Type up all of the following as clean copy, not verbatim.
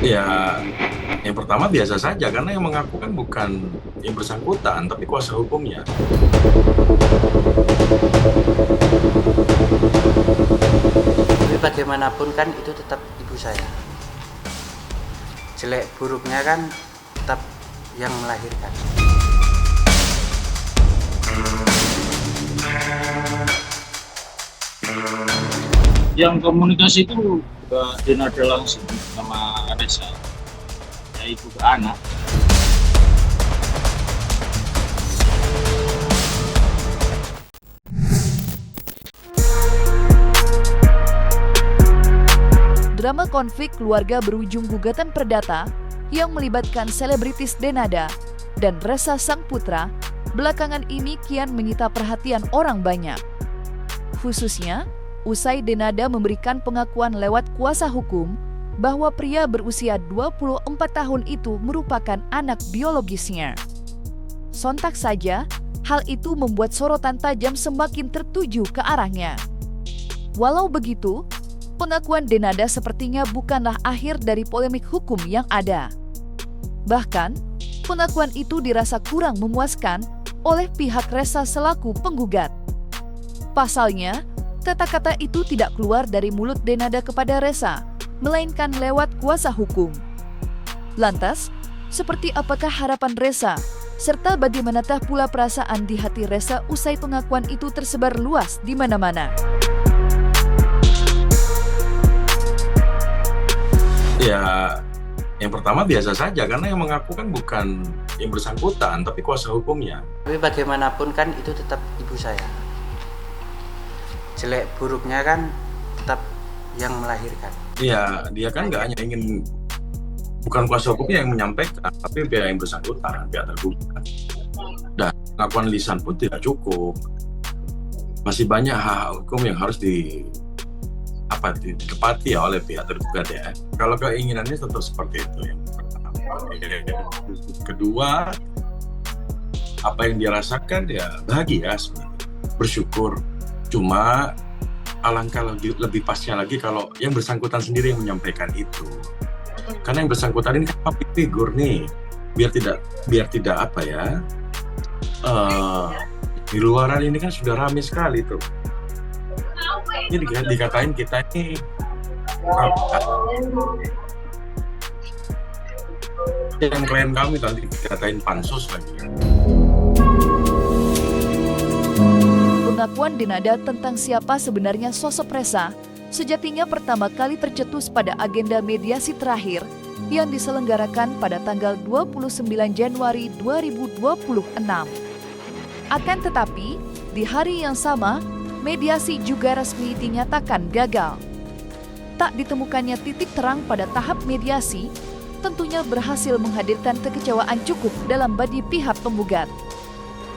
Ya, yang pertama biasa saja karena yang mengaku kan bukan yang bersangkutan, tapi kuasa hukumnya. Tapi bagaimanapun kan itu tetap ibu saya. Jelek buruknya kan tetap yang melahirkan. Yang komunikasi itu Denada langsung sama Reza, ya ibu ke anak. Drama konflik keluarga berujung gugatan perdata yang melibatkan selebritis Denada dan Reza sang putra belakangan ini kian menyita perhatian orang banyak. Khususnya, usai Denada memberikan pengakuan lewat kuasa hukum bahwa pria berusia 24 tahun itu merupakan anak biologisnya. Sontak saja, hal itu membuat sorotan tajam semakin tertuju ke arahnya. Walau begitu, pengakuan Denada sepertinya bukanlah akhir dari polemik hukum yang ada. Bahkan, pengakuan itu dirasa kurang memuaskan oleh pihak Reza selaku penggugat. Pasalnya, kata-kata itu tidak keluar dari mulut Denada kepada Reza, melainkan lewat kuasa hukum. Lantas, seperti apakah harapan Reza, serta bagaimanakah pula perasaan di hati Reza usai pengakuan itu tersebar luas di mana-mana? Ya, yang pertama biasa saja karena yang mengaku kan bukan yang bersangkutan, tapi kuasa hukumnya. Tapi bagaimanapun kan itu tetap ibu saya. Jelek buruknya kan tetap yang melahirkan. Iya, dia kan nggak hanya ingin, bukan kuasa hukumnya yang menyampaikan, tapi pihak yang bersangkutan, pihak tergugat. Dan pengakuan lisan pun tidak cukup. Masih banyak hak hukum yang harus ditepati ya oleh pihak tergugat ya. Kalau keinginannya tetap seperti itu yang pertama. Kedua, apa yang dia rasakan ya bahagia sebenarnya, bersyukur. Cuma alangkah lebih pasnya lagi kalau yang bersangkutan sendiri yang menyampaikan itu. Karena yang bersangkutan ini kan public figure nih, biar tidak apa ya, di luaran ini kan sudah ramai sekali tuh. Ini dikatain kita ini yang klien kami nanti dikatain pansus lagi. Pengakuan Denada tentang siapa sebenarnya sosok Reza sejatinya pertama kali tercetus pada agenda mediasi terakhir yang diselenggarakan pada tanggal 29 Januari 2026. Akan tetapi, di hari yang sama, mediasi juga resmi dinyatakan gagal. Tak ditemukannya titik terang pada tahap mediasi, tentunya berhasil menghadirkan kekecewaan cukup dalam bagi pihak penggugat.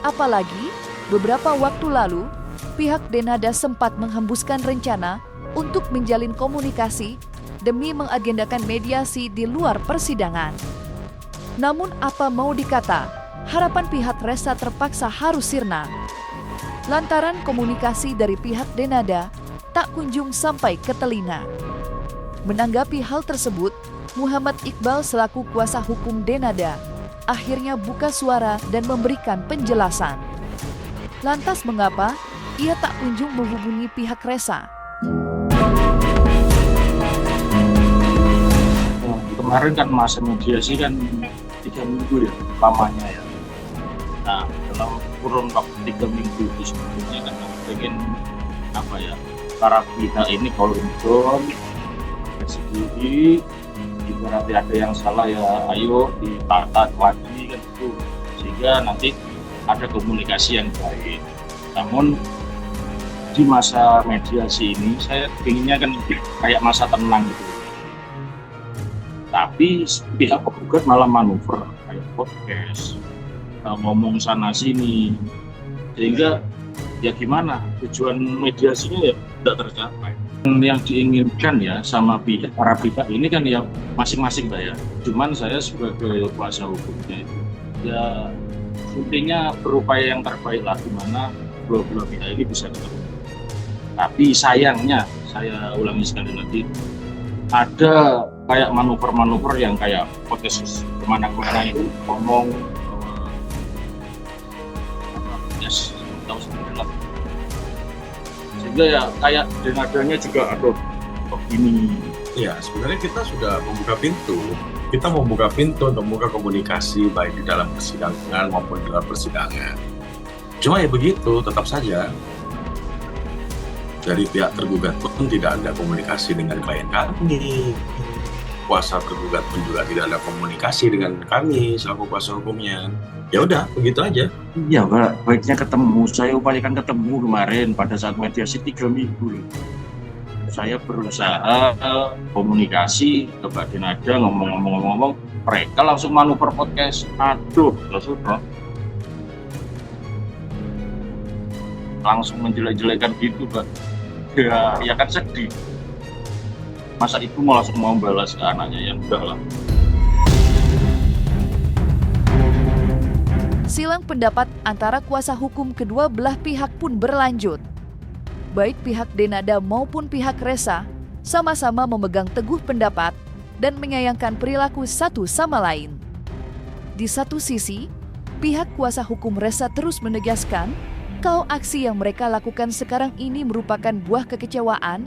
Apalagi, beberapa waktu lalu, pihak Denada sempat menghembuskan rencana untuk menjalin komunikasi demi mengagendakan mediasi di luar persidangan. Namun apa mau dikata, harapan pihak Reza terpaksa harus sirna. Lantaran komunikasi dari pihak Denada tak kunjung sampai ke telinga. Menanggapi hal tersebut, Muhammad Iqbal selaku kuasa hukum Denada akhirnya buka suara dan memberikan penjelasan. Lantas mengapa ia tak kunjung menghubungi pihak Reza? Kemarin kan masa mediasi kan 3 minggu ya lamanya ya. Nah, dalam kurun waktu 3 minggu itu sebetulnya kan pengen apa ya, para pihak ini kalau untuk sendiri, ibaratnya ada yang salah ya ayo ditata lagi kan itu, sehingga nanti ada komunikasi yang baik. Namun di masa mediasi ini saya inginnya kan kayak masa tenang gitu. Tapi pihak penggugat malah manuver kayak podcast, ngomong sana sini, sehingga ya gimana tujuan mediasinya ya tidak tercapai. Yang diinginkan ya sama para pihak ini kan ya masing-masing lah ya. Cuman saya sebagai kuasa hukumnya itu ya intinya berupaya yang terbaik lah, gimana dua-dua pihak ini bisa ketemu. Tapi sayangnya, saya ulangi sekali lagi, ada kayak manuver-manuver yang kayak podcast kemana-mana itu ngomong yes, tahu sendiri lah. Sehingga ya kayak nadanya juga aduh kok gini. Ya, sebenarnya kita sudah membuka pintu. Kita membuka pintu untuk membuka komunikasi baik di dalam persidangan maupun di luar persidangan. Cuma ya begitu, tetap saja dari pihak tergugat pun tidak ada komunikasi dengan klien kami. Kuasa tergugat pun juga tidak ada komunikasi dengan kami selaku kuasa hukumnya. Ya udah, begitu aja. Iya Pak, baiknya ketemu. Saya upayakan ketemu kemarin pada saat mediasi 3 minggu. Saya berusaha komunikasi ke Mbak Denada, ngomong-ngomong, mereka langsung manuver podcast. Aduh, ya sudah. Langsung menjelek-jelekan gitu Pak. Ya kan sedih. Masa ibu mau langsung mau balas ke anaknya, ya enggak lah. Silang pendapat antara kuasa hukum kedua belah pihak pun berlanjut. Baik pihak Denada maupun pihak Resa sama-sama memegang teguh pendapat dan menyayangkan perilaku satu sama lain. Di satu sisi, pihak kuasa hukum Resa terus menegaskan kalau aksi yang mereka lakukan sekarang ini merupakan buah kekecewaan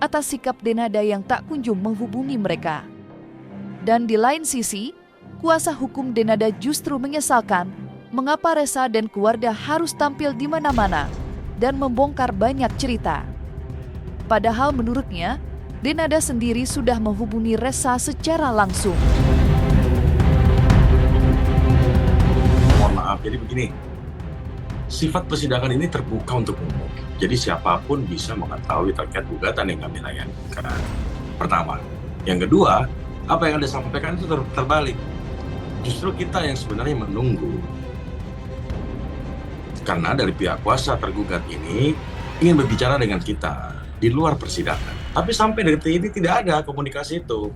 atas sikap Denada yang tak kunjung menghubungi mereka. Dan di lain sisi, kuasa hukum Denada justru menyesalkan mengapa Resa dan keluarga harus tampil di mana-mana dan membongkar banyak cerita. Padahal menurutnya, Denada sendiri sudah menghubungi Resa secara langsung. Mohon maaf, jadi begini. Sifat persidangan ini terbuka untuk umum. Jadi siapapun bisa mengetahui terkait gugatan yang kami layangkan. Pertama. Yang kedua, apa yang Anda sampaikan itu terbalik. Justru kita yang sebenarnya menunggu. Karena dari pihak kuasa tergugat ini ingin berbicara dengan kita di luar persidangan. Tapi sampai detik ini tidak ada komunikasi itu.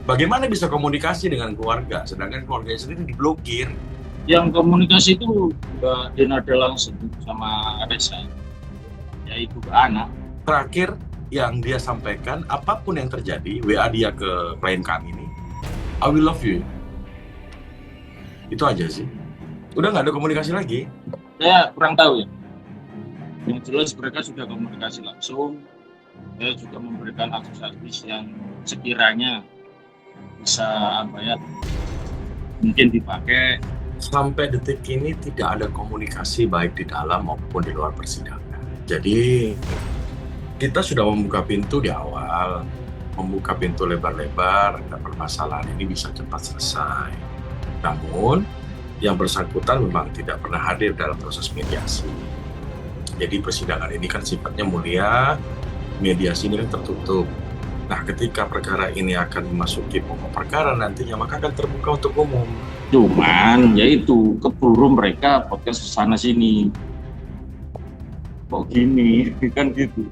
Bagaimana bisa komunikasi dengan keluarga, sedangkan keluarganya sendiri diblokir? Yang komunikasi itu Mbak Denada langsung sama Resa, yaitu ke anak. Terakhir yang dia sampaikan, apapun yang terjadi, WA dia ke klien kami ini, I will love you. Itu aja sih. Udah nggak ada komunikasi lagi. Saya kurang tahu ya. Yang jelas mereka sudah komunikasi langsung. Saya juga memberikan akses yang sekiranya bisa mungkin dipakai. Sampai detik ini tidak ada komunikasi baik di dalam maupun di luar persidangan. Jadi kita sudah membuka pintu di awal, membuka pintu lebar-lebar agar permasalahan ini bisa cepat selesai. Namun yang bersangkutan memang tidak pernah hadir dalam proses mediasi. Jadi persidangan ini kan sifatnya mulia, mediasi ini kan tertutup. Nah, ketika perkara ini akan memasuki pokok perkara nantinya, maka akan terbuka untuk umum. Cuman, yaitu keburu mereka podcast sana sini. Kok gini, kan gitu.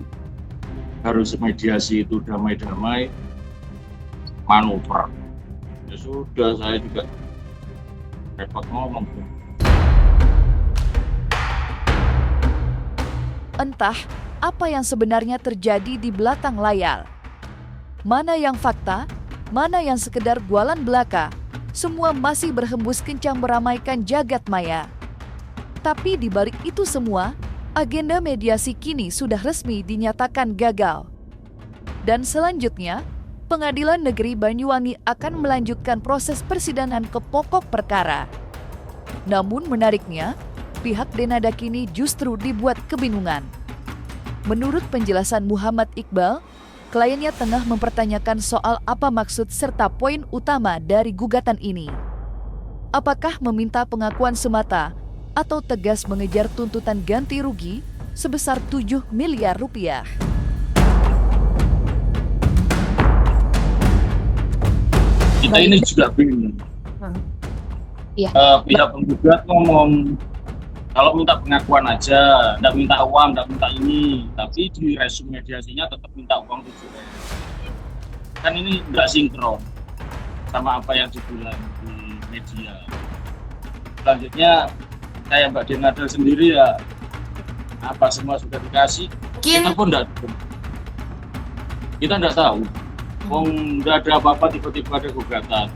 Harus mediasi itu damai-damai, manuver. Ya sudah, saya juga repot ngomong. Entah apa yang sebenarnya terjadi di belakang layar. Mana yang fakta, mana yang sekedar bualan belaka, semua masih berhembus kencang meramaikan jagat maya. Tapi di balik itu semua, agenda mediasi kini sudah resmi dinyatakan gagal. Dan selanjutnya, Pengadilan Negeri Banyuwangi akan melanjutkan proses persidangan ke pokok perkara. Namun menariknya, pihak Denada kini justru dibuat kebingungan. Menurut penjelasan Muhammad Iqbal, kliennya tengah mempertanyakan soal apa maksud serta poin utama dari gugatan ini. Apakah meminta pengakuan semata atau tegas mengejar tuntutan ganti rugi sebesar 7 miliar rupiah? Kita ini juga bingung. Iya. Pihak penggugat ngomong kalau minta pengakuan aja, nggak minta uang, nggak minta ini, tapi di resume mediasinya tetap minta uang 7 M. Kan ini nggak sinkron sama apa yang dibilang di media. Selanjutnya kayak Mbak Denada sendiri ya, apa semua sudah dikasih, kita pun nggak tahu. Wong nggak ada apa-apa tiba-tiba ada gugatan.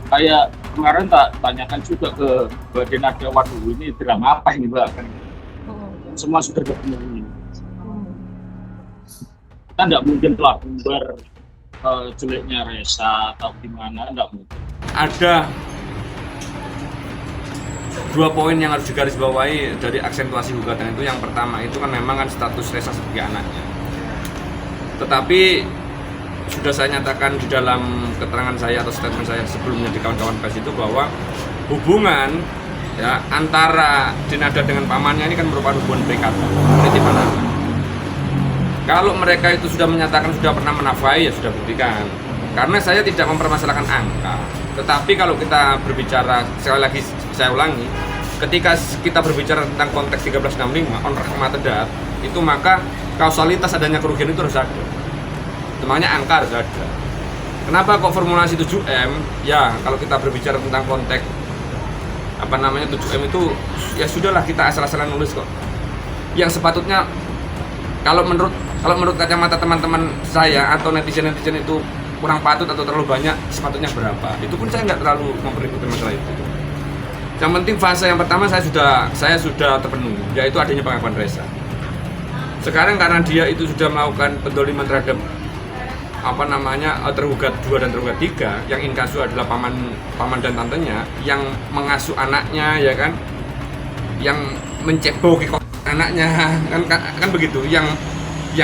Kayak kemarin tak tanyakan juga ke Mbak Denada, waduh ini drama apa ini Mbak? Kan semua sudah dipenuhi. Kita nggak mungkin telah bumbar jeleknya Resa atau gimana, nggak mungkin. Ada 2 poin yang harus digarisbawahi dari aksentuasi gugatan itu. Yang pertama itu kan memang kan status Resa sebagai anaknya. Tetapi sudah saya nyatakan di dalam keterangan saya atau statement saya sebelumnya di kawan-kawan pers itu bahwa hubungan ya antara Denada dengan pamannya ini kan merupakan hubungan berikatan, penitipan anak. Kalau mereka itu sudah menyatakan sudah pernah menafkahi ya sudah buktikan. Karena saya tidak mempermasalahkan angka, tetapi kalau kita berbicara, sekali lagi saya ulangi, ketika kita berbicara tentang konteks 1365 on rahmatadat itu, maka kausalitas adanya kerugian itu harus ada. Makanya angka harus ada. Kenapa kok formulasi 7M? Ya, kalau kita berbicara tentang konteks 7M itu ya sudahlah, kita asal-asalan nulis kok. Yang sepatutnya kalau menurut kacamata teman-teman saya atau netizen-netizen itu kurang patut atau terlalu banyak, sepatutnya berapa? Itu pun saya nggak terlalu memperhitungkan masalah itu. Yang penting fase yang pertama saya sudah terpenuhi, yaitu adanya pengakuan Resa. Sekarang karena dia itu sudah melakukan pendoliman terhadap tergugat 2 dan tergugat 3, yang inkasu adalah paman dan tantenya yang mengasuh anaknya, ya kan, yang menceboki anaknya kan begitu, yang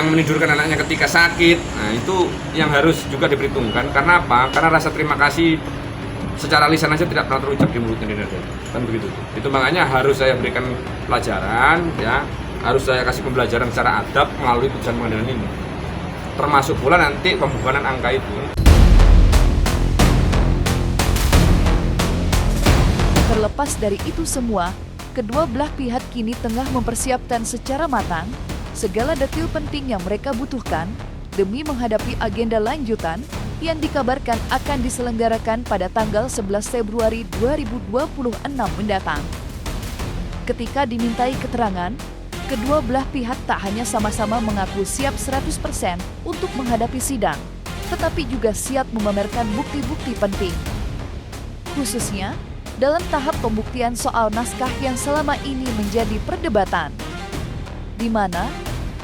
menidurkan anaknya ketika sakit. Nah, itu yang harus juga diperhitungkan. Karena apa? Karena rasa terima kasih secara lisan aja tidak pernah terucap di mulutnya Denada, kan begitu. Itu makanya harus saya berikan pelajaran, ya, harus saya kasih pembelajaran secara adab melalui putusan pengadilan ini. Termasuk pula nanti pembubaran angka itu. Terlepas dari itu semua, kedua belah pihak kini tengah mempersiapkan secara matang segala detil penting yang mereka butuhkan demi menghadapi agenda lanjutan yang dikabarkan akan diselenggarakan pada tanggal 11 Februari 2026 mendatang. Ketika dimintai keterangan, kedua belah pihak tak hanya sama-sama mengaku siap 100% untuk menghadapi sidang, tetapi juga siap memamerkan bukti-bukti penting. Khususnya dalam tahap pembuktian soal naskah yang selama ini menjadi perdebatan, di mana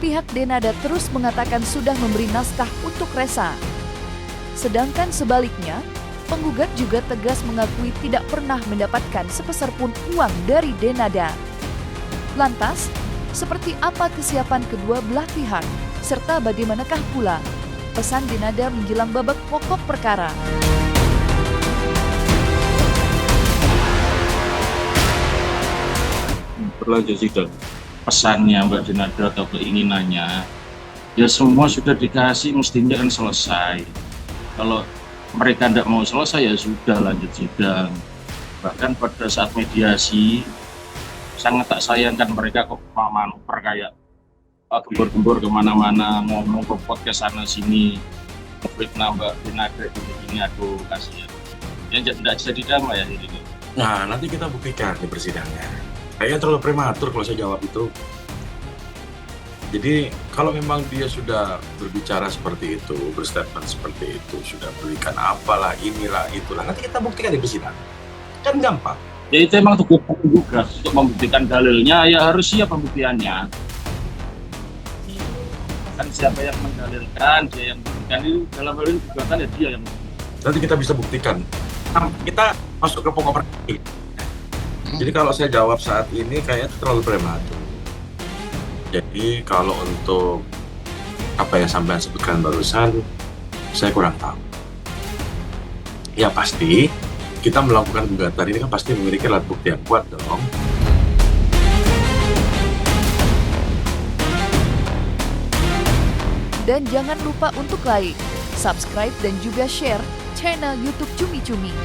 pihak Denada terus mengatakan sudah memberi naskah untuk Resa. Sedangkan sebaliknya, penggugat juga tegas mengakui tidak pernah mendapatkan sepeser pun uang dari Denada. Lantas, seperti apa kesiapan kedua belah pihak, serta bagaimanakah pula pesan Denada menjelang babak pokok perkara? Berlanjut sidang, pesannya Mbak Denada atau keinginannya, ya semua sudah dikasih, mestinya kan selesai. Kalau mereka tidak mau selesai ya sudah lanjut sidang. Bahkan pada saat mediasi, sangat tak sayangkan mereka kok manuver kayak gembor-gembor kemana-mana, ngomong ke podcast sana sini, fitnah Mbak Denada ini, aduh kasihan. Ya tidak bisa didamai ya ini. Nah, nanti kita buktikan di persidangan. Kayaknya terlalu prematur kalau saya jawab itu. Jadi kalau memang dia sudah berbicara seperti itu, berstatement seperti itu, sudah berikan apalah, inilah, itulah, nanti kita buktikan di persidangan. Kan gampang. Ya itu emang tugas juga untuk membuktikan dalilnya, ya harus siap pembuktiannya. Kan siapa yang mendalilkan, dia yang membuktikan, itu dalam hal ini gugatan ya dia yang membuktikan. Nanti kita bisa buktikan. Kita masuk ke pokok perkara. Jadi kalau saya jawab saat ini kayaknya terlalu prematur. Jadi kalau untuk apa yang sampai sebutkan barusan, saya kurang tahu. Ya pasti kita melakukan gugatan ini kan pasti memiliki alat bukti yang kuat dong. Dan jangan lupa untuk like, subscribe dan juga share channel YouTube Cumi Cumi.